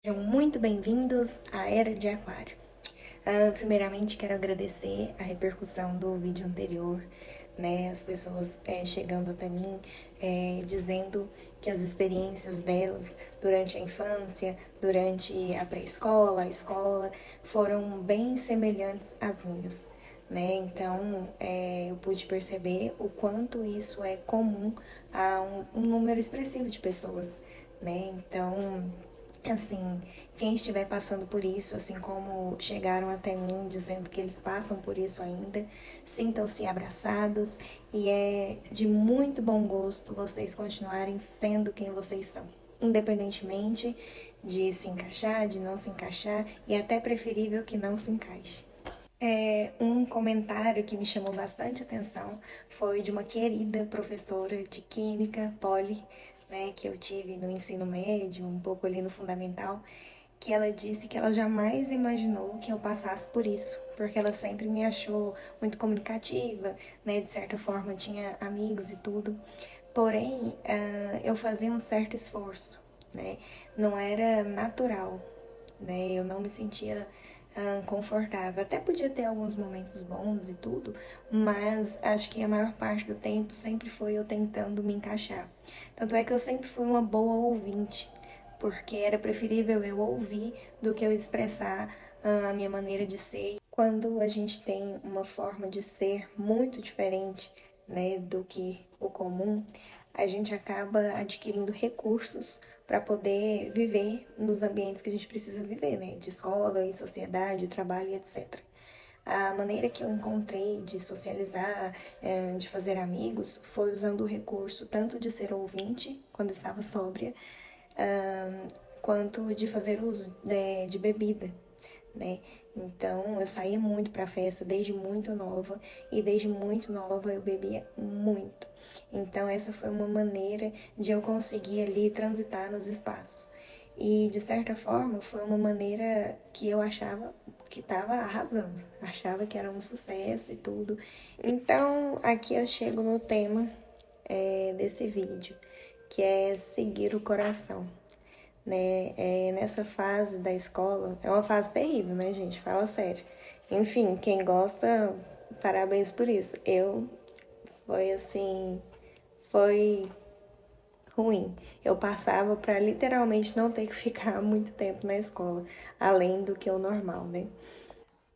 Sejam muito bem-vindos à Era de Aquário. Primeiramente, quero agradecer a repercussão do vídeo anterior, né? As pessoas chegando até mim, dizendo que as experiências delas durante a infância, durante a pré-escola, a escola, foram bem semelhantes às minhas, né? Então, eu pude perceber o quanto isso é comum a um número expressivo de pessoas, né? Então, assim, quem estiver passando por isso, assim como chegaram até mim dizendo que eles passam por isso ainda, sintam-se abraçados e é de muito bom gosto vocês continuarem sendo quem vocês são, independentemente de se encaixar, de não se encaixar e até preferível que não se encaixe. Um comentário que me chamou bastante atenção foi de uma querida professora de Química, Polly, né, que eu tive no ensino médio, um pouco ali no fundamental, que ela disse que ela jamais imaginou que eu passasse por isso, porque ela sempre me achou muito comunicativa, né, de certa forma tinha amigos e tudo, porém eu fazia um certo esforço, né, não era natural, né? Eu não me sentia confortável. Até podia ter alguns momentos bons e tudo, mas acho que a maior parte do tempo sempre foi eu tentando me encaixar. Tanto é que eu sempre fui uma boa ouvinte, porque era preferível eu ouvir do que eu expressar a minha maneira de ser. Quando a gente tem uma forma de ser muito diferente, né, do que o comum, a gente acaba adquirindo recursos para poder viver nos ambientes que a gente precisa viver, né, de escola, e sociedade, trabalho e etc. A maneira que eu encontrei de socializar, de fazer amigos, foi usando o recurso tanto de ser ouvinte, quando estava sóbria, quanto de fazer uso de bebida, né? Então eu saía muito para festa desde muito nova e desde muito nova eu bebia muito. Então essa foi uma maneira de eu conseguir ali transitar nos espaços. E de certa forma foi uma maneira que eu achava que estava arrasando, achava que era um sucesso e tudo. Então aqui eu chego no tema desse vídeo, que é seguir o coração, né? Nessa fase da escola, é uma fase terrível, né, gente? Fala sério. Enfim, quem gosta, parabéns por isso. Foi assim, foi ruim. Eu passava para literalmente não ter que ficar muito tempo na escola, além do que o normal, né?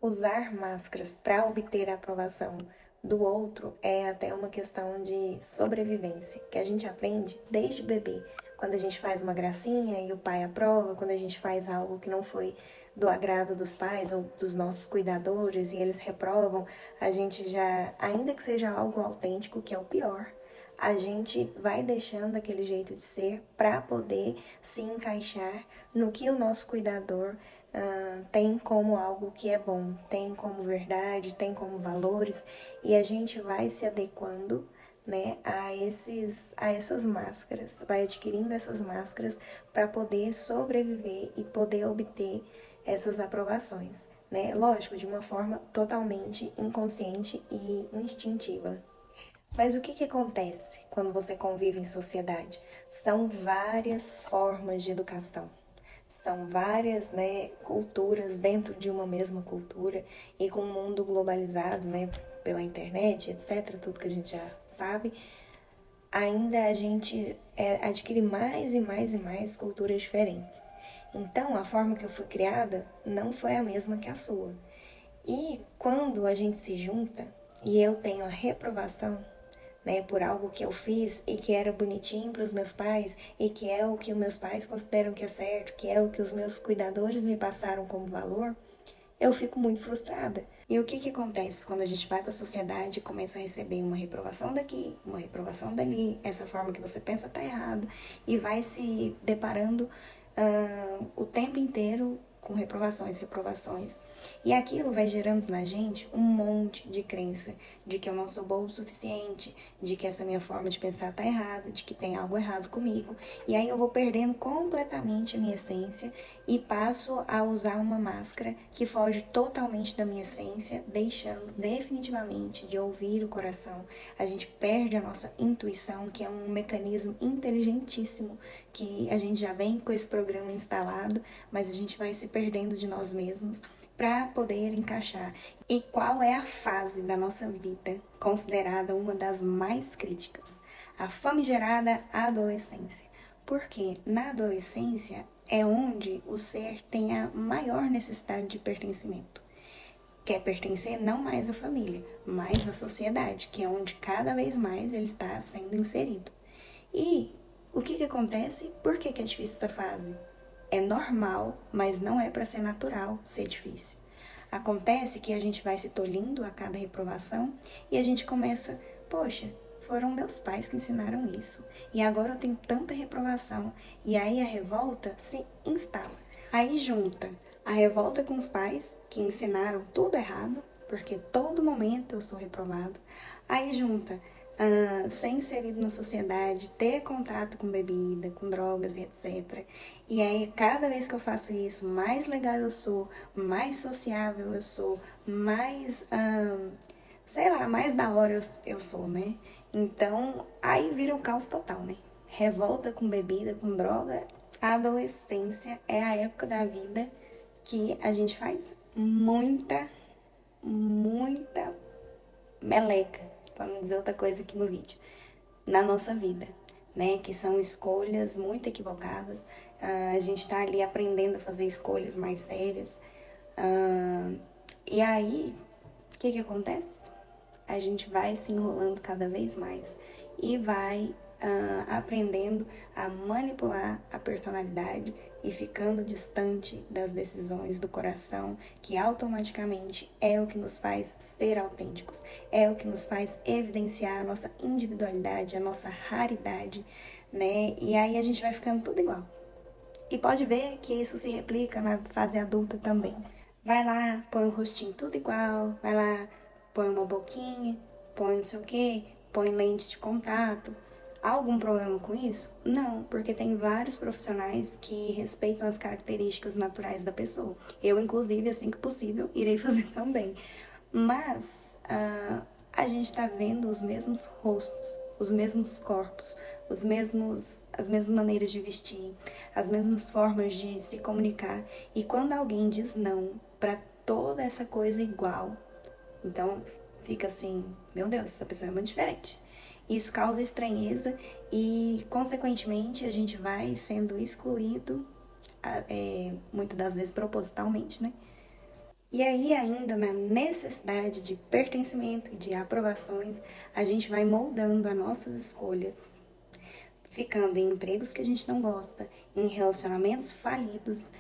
Usar máscaras para obter a aprovação do outro é até uma questão de sobrevivência, que a gente aprende desde bebê. Quando a gente faz uma gracinha e o pai aprova, quando a gente faz algo que não foi do agrado dos pais ou dos nossos cuidadores e eles reprovam, a gente já, ainda que seja algo autêntico, que é o pior, a gente vai deixando aquele jeito de ser para poder se encaixar no que o nosso cuidador tem como algo que é bom, tem como verdade, tem como valores, e a gente vai se adequando, né, a essas máscaras, vai adquirindo essas máscaras para poder sobreviver e poder obter essas aprovações, né? Lógico, de uma forma totalmente inconsciente e instintiva. Mas o que acontece quando você convive em sociedade? São várias formas de educação. São várias, né, culturas dentro de uma mesma cultura e com o mundo globalizado, né, pela internet, etc., tudo que a gente já sabe, ainda a gente adquire mais e mais e mais culturas diferentes. Então, a forma que eu fui criada não foi a mesma que a sua. E quando a gente se junta e eu tenho a reprovação, né, por algo que eu fiz e que era bonitinho para os meus pais e que é o que os meus pais consideram que é certo, que é o que os meus cuidadores me passaram como valor, eu fico muito frustrada. E o que acontece quando a gente vai para a sociedade e começa a receber uma reprovação daqui, uma reprovação dali, essa forma que você pensa tá errado, e vai se deparando o tempo inteiro com reprovações, reprovações. E aquilo vai gerando na gente um monte de crença de que eu não sou boa o suficiente, de que essa minha forma de pensar tá errada, de que tem algo errado comigo. E aí eu vou perdendo completamente a minha essência e passo a usar uma máscara que foge totalmente da minha essência, deixando definitivamente de ouvir o coração. A gente perde a nossa intuição, que é um mecanismo inteligentíssimo que a gente já vem com esse programa instalado, mas a gente vai se perdendo de nós mesmos para poder encaixar. E qual é a fase da nossa vida considerada uma das mais críticas? A famigerada adolescência. Porque na adolescência é onde o ser tem a maior necessidade de pertencimento. Quer pertencer não mais à família, mas à sociedade, que é onde cada vez mais ele está sendo inserido. E o que acontece? Por que é difícil essa fase? É normal, mas não é para ser natural ser difícil. Acontece que a gente vai se tolhindo a cada reprovação e a gente começa, poxa, foram meus pais que ensinaram isso. E agora eu tenho tanta reprovação. E aí a revolta se instala. Aí junta a revolta com os pais, que ensinaram tudo errado, porque todo momento eu sou reprovado. Aí junta ser inserido na sociedade, ter contato com bebida, com drogas e etc. E aí, cada vez que eu faço isso, mais legal eu sou, mais sociável eu sou, mais, sei lá, mais da hora eu sou, né? Então, aí vira um caos total, né? Revolta com bebida, com droga. A adolescência é a época da vida que a gente faz muita meleca, para não dizer outra coisa aqui no vídeo, na nossa vida, né? Que são escolhas muito equivocadas. A gente tá ali aprendendo a fazer escolhas mais sérias. E aí, o que acontece? A gente vai se enrolando cada vez mais e vai aprendendo a manipular a personalidade e ficando distante das decisões do coração, que automaticamente é o que nos faz ser autênticos, é o que nos faz evidenciar a nossa individualidade, a nossa raridade, né? E aí a gente vai ficando tudo igual. E pode ver que isso se replica na fase adulta também. Vai lá, põe o rostinho tudo igual, vai lá, põe uma boquinha, põe não sei o que, põe lente de contato. Há algum problema com isso? Não, porque tem vários profissionais que respeitam as características naturais da pessoa. Eu, inclusive, assim que possível, irei fazer também. Mas a gente está vendo os mesmos rostos, os mesmos corpos, as mesmas maneiras de vestir, as mesmas formas de se comunicar. E quando alguém diz não para toda essa coisa igual, então fica assim, meu Deus, essa pessoa é muito diferente. Isso causa estranheza e, consequentemente, a gente vai sendo excluído, muitas das vezes propositalmente, né? E aí, ainda na necessidade de pertencimento e de aprovações, a gente vai moldando as nossas escolhas, ficando em empregos que a gente não gosta, em relacionamentos falidos,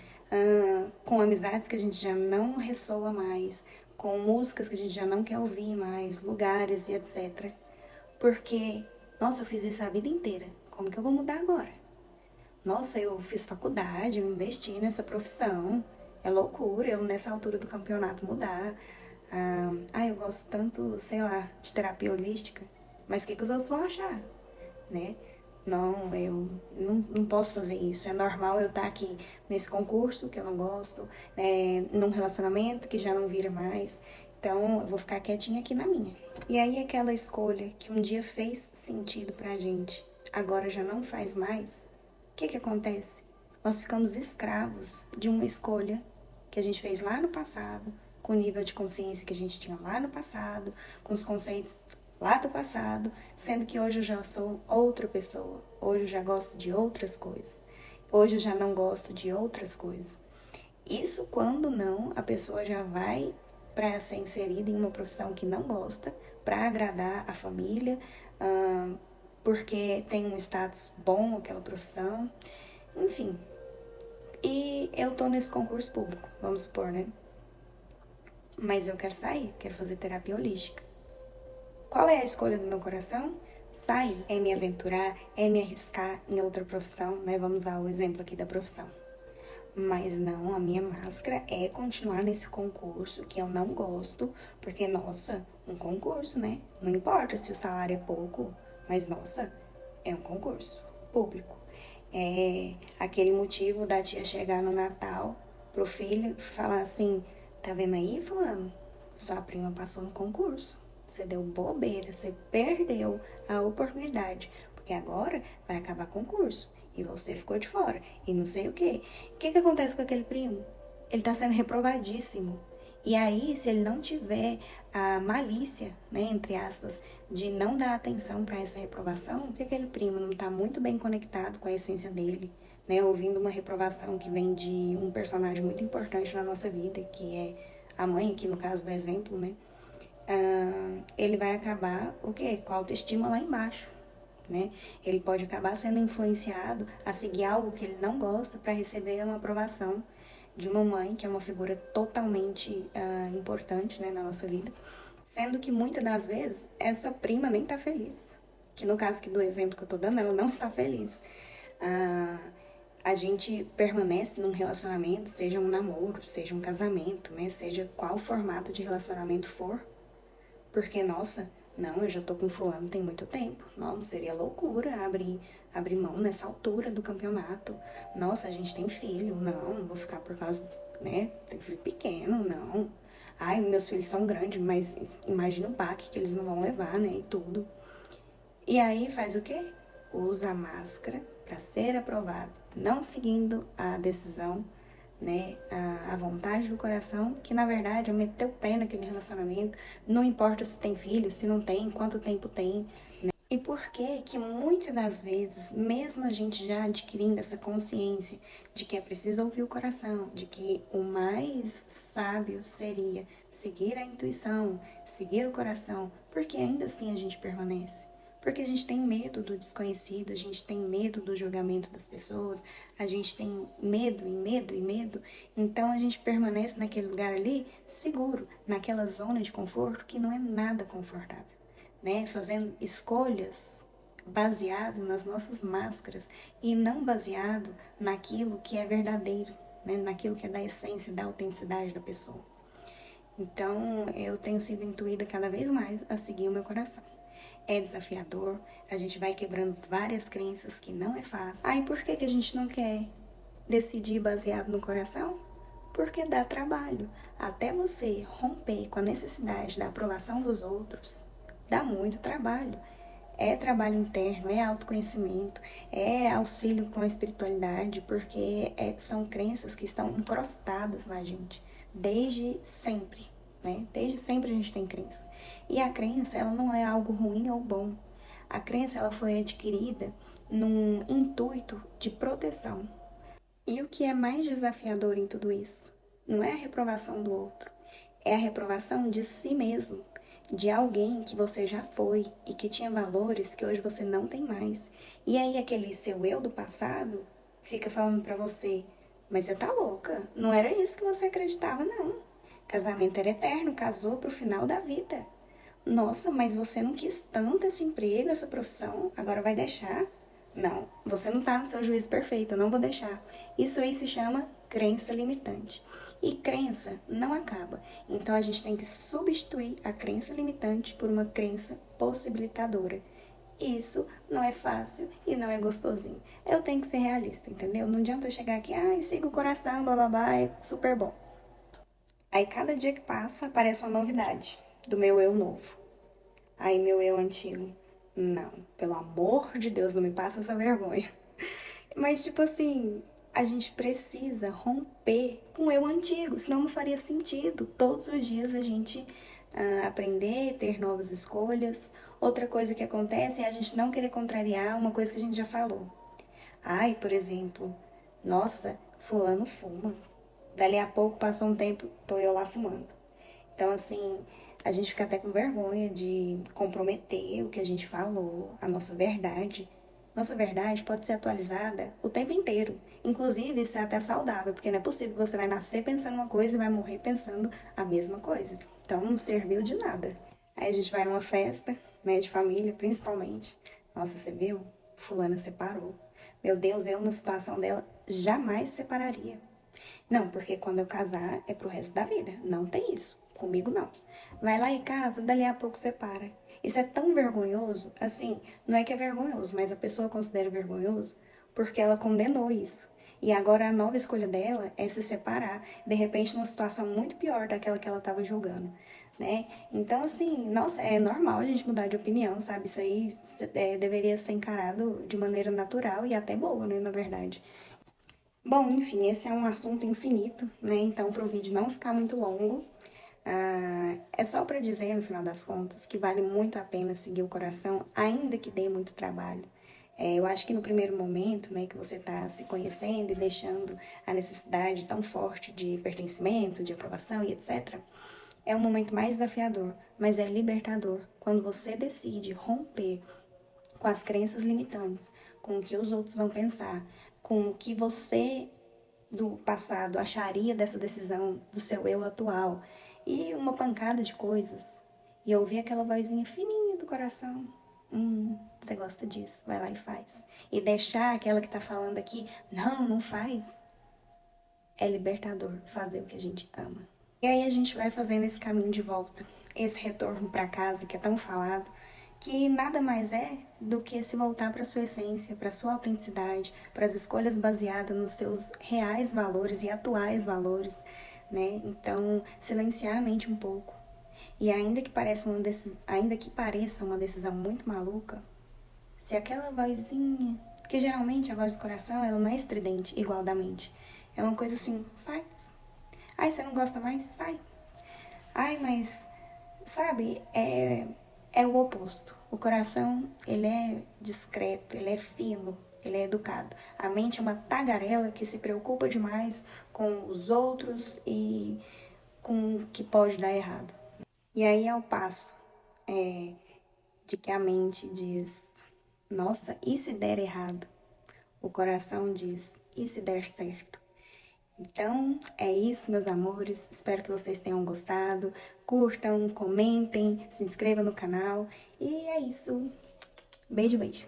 com amizades que a gente já não ressoa mais, com músicas que a gente já não quer ouvir mais, lugares e etc. Porque, nossa, eu fiz isso a vida inteira, como que eu vou mudar agora? Nossa, eu fiz faculdade, eu investi nessa profissão, é loucura eu nessa altura do campeonato mudar. Eu gosto tanto, sei lá, de terapia holística, mas o que os outros vão achar, né? Não, eu não posso fazer isso. É normal eu estar aqui nesse concurso que eu não gosto, num relacionamento que já não vira mais. Então, eu vou ficar quietinha aqui na minha. E aí, aquela escolha que um dia fez sentido pra gente, agora já não faz mais, o que acontece? Nós ficamos escravos de uma escolha que a gente fez lá no passado, com o nível de consciência que a gente tinha lá no passado, com os conceitos lá do passado, sendo que hoje eu já sou outra pessoa, hoje eu já gosto de outras coisas, hoje eu já não gosto de outras coisas. Isso quando não, a pessoa já vai para ser inserida em uma profissão que não gosta, para agradar a família, porque tem um status bom aquela profissão, enfim. E eu tô nesse concurso público, vamos supor, né? Mas eu quero sair, quero fazer terapia holística. Qual é a escolha do meu coração? Sair, é me aventurar, é me arriscar em outra profissão, né? Vamos usar o exemplo aqui da profissão. Mas não, a minha máscara é continuar nesse concurso que eu não gosto, porque, nossa, um concurso, né? Não importa se o salário é pouco, mas, nossa, é um concurso público. É aquele motivo da tia chegar no Natal pro filho falar assim: tá vendo aí, fulano? Sua prima passou no concurso. Você deu bobeira, você perdeu a oportunidade, porque agora vai acabar o concurso e você ficou de fora e não sei o quê. O que acontece com aquele primo? Ele tá sendo reprovadíssimo. E aí, se ele não tiver a malícia, né, entre aspas, de não dar atenção para essa reprovação, se aquele primo não está muito bem conectado com a essência dele, né, ouvindo uma reprovação que vem de um personagem muito importante na nossa vida, que é a mãe, aqui no caso do exemplo, né, ele vai acabar o quê? Com a autoestima lá embaixo. Né? Ele pode acabar sendo influenciado a seguir algo que ele não gosta para receber uma aprovação de uma mãe, que é uma figura totalmente importante, né, na nossa vida. Sendo que muitas das vezes essa prima nem tá feliz. Que no caso aqui do exemplo que eu tô dando, ela não está feliz. A gente permanece num relacionamento, seja um namoro, seja um casamento, né? Seja qual formato de relacionamento for, porque, nossa, não, eu já tô com fulano tem muito tempo. Não, seria loucura abrir mão nessa altura do campeonato. Nossa, a gente tem filho. Não vou ficar por causa, né? Tem filho pequeno, não. Ai, meus filhos são grandes, mas imagina o baque que eles não vão levar, né? E tudo. E aí faz o quê? Usa a máscara para ser aprovado, não seguindo a decisão, né, a vontade do coração, que na verdade é meter o pé naquele relacionamento, não importa se tem filho, se não tem, quanto tempo tem. E por que que muitas das vezes, mesmo a gente já adquirindo essa consciência de que é preciso ouvir o coração, de que o mais sábio seria seguir a intuição, seguir o coração, porque ainda assim a gente permanece? Porque a gente tem medo do desconhecido, a gente tem medo do julgamento das pessoas, a gente tem medo e medo e medo, então a gente permanece naquele lugar ali seguro, naquela zona de conforto que não é nada confortável, né? Fazendo escolhas baseado nas nossas máscaras e não baseado naquilo que é verdadeiro, né? Naquilo que é da essência, da autenticidade da pessoa. Então, eu tenho sido intuída cada vez mais a seguir o meu coração. É desafiador, a gente vai quebrando várias crenças que não é fácil. Aí, por que a gente não quer decidir baseado no coração? Porque dá trabalho. Até você romper com a necessidade da aprovação dos outros, dá muito trabalho. É trabalho interno, é autoconhecimento, é auxílio com a espiritualidade, porque são crenças que estão encrostadas na gente, desde sempre, né? Desde sempre a gente tem crença. E a crença, ela não é algo ruim ou bom. A crença, ela foi adquirida num intuito de proteção. E o que é mais desafiador em tudo isso? Não é a reprovação do outro, é a reprovação de si mesmo, de alguém que você já foi e que tinha valores que hoje você não tem mais. E aí aquele seu eu do passado fica falando pra você: mas você tá louca, não era isso que você acreditava, não. Casamento era eterno, casou pro final da vida. Nossa, mas você não quis tanto esse emprego, essa profissão, agora vai deixar? Não, você não tá no seu juízo perfeito, eu não vou deixar. Isso aí se chama crença limitante. E crença não acaba. Então a gente tem que substituir a crença limitante por uma crença possibilitadora. Isso não é fácil e não é gostosinho. Eu tenho que ser realista, entendeu? Não adianta eu chegar aqui, ai, siga o coração, blá blá blá, é super bom. Aí cada dia que passa aparece uma novidade do meu eu novo. Aí meu eu antigo, não, pelo amor de Deus, não me passa essa vergonha. Mas tipo assim, a gente precisa romper com o eu antigo, senão não faria sentido todos os dias a gente aprender, ter novas escolhas. Outra coisa que acontece é a gente não querer contrariar uma coisa que a gente já falou. Ai, por exemplo, nossa, fulano fuma. Dali a pouco passou um tempo, tô eu lá fumando. Então, assim, a gente fica até com vergonha de comprometer o que a gente falou, a nossa verdade. Nossa verdade pode ser atualizada o tempo inteiro. Inclusive, isso é até saudável, porque não é possível que você vai nascer pensando uma coisa e vai morrer pensando a mesma coisa. Então, não serviu de nada. Aí a gente vai numa festa, né, de família, principalmente. Nossa, você viu? Fulana separou. Meu Deus, eu na situação dela jamais separaria. Não, porque quando eu casar é pro resto da vida. Não tem isso. Comigo não. Vai lá e casa, dali a pouco separa. Isso é tão vergonhoso, assim, não é que é vergonhoso, mas a pessoa considera vergonhoso porque ela condenou isso. E agora a nova escolha dela é se separar, de repente numa situação muito pior daquela que ela estava julgando, né? Então, assim, nossa, é normal a gente mudar de opinião, sabe? Isso aí deveria ser encarado de maneira natural e até boa, né, na verdade. Bom, enfim, esse é um assunto infinito, né? Então, para o vídeo não ficar muito longo, é só para dizer, no final das contas, que vale muito a pena seguir o coração, ainda que dê muito trabalho. Eu acho que no primeiro momento, né, que você está se conhecendo e deixando a necessidade tão forte de pertencimento, de aprovação e etc., é um momento mais desafiador, mas é libertador quando você decide romper com as crenças limitantes, com o que os outros vão pensar, com o que você do passado acharia dessa decisão do seu eu atual e uma pancada de coisas. E ouvir aquela vozinha fininha do coração. Você gosta disso, vai lá e faz. E deixar aquela que tá falando aqui, não, não faz. É libertador fazer o que a gente ama. E aí a gente vai fazendo esse caminho de volta, esse retorno para casa que é tão falado, que nada mais é do que se voltar para sua essência, para sua autenticidade, para as escolhas baseadas nos seus reais valores e atuais valores, né? Então, silenciar a mente um pouco. E ainda que pareça uma decisão muito maluca, se aquela vozinha, porque geralmente a voz do coração ela não é estridente igual da mente. É uma coisa assim, faz. Ai, você não gosta mais? Sai. Ai, mas, sabe, é o oposto. O coração, ele é discreto, ele é fino, ele é educado. A mente é uma tagarela que se preocupa demais com os outros e com o que pode dar errado. E aí é o passo de que a mente diz, nossa, e se der errado? O coração diz, e se der certo? Então, é isso, meus amores. Espero que vocês tenham gostado. Curtam, comentem, se inscrevam no canal. E é isso. Beijo, beijo.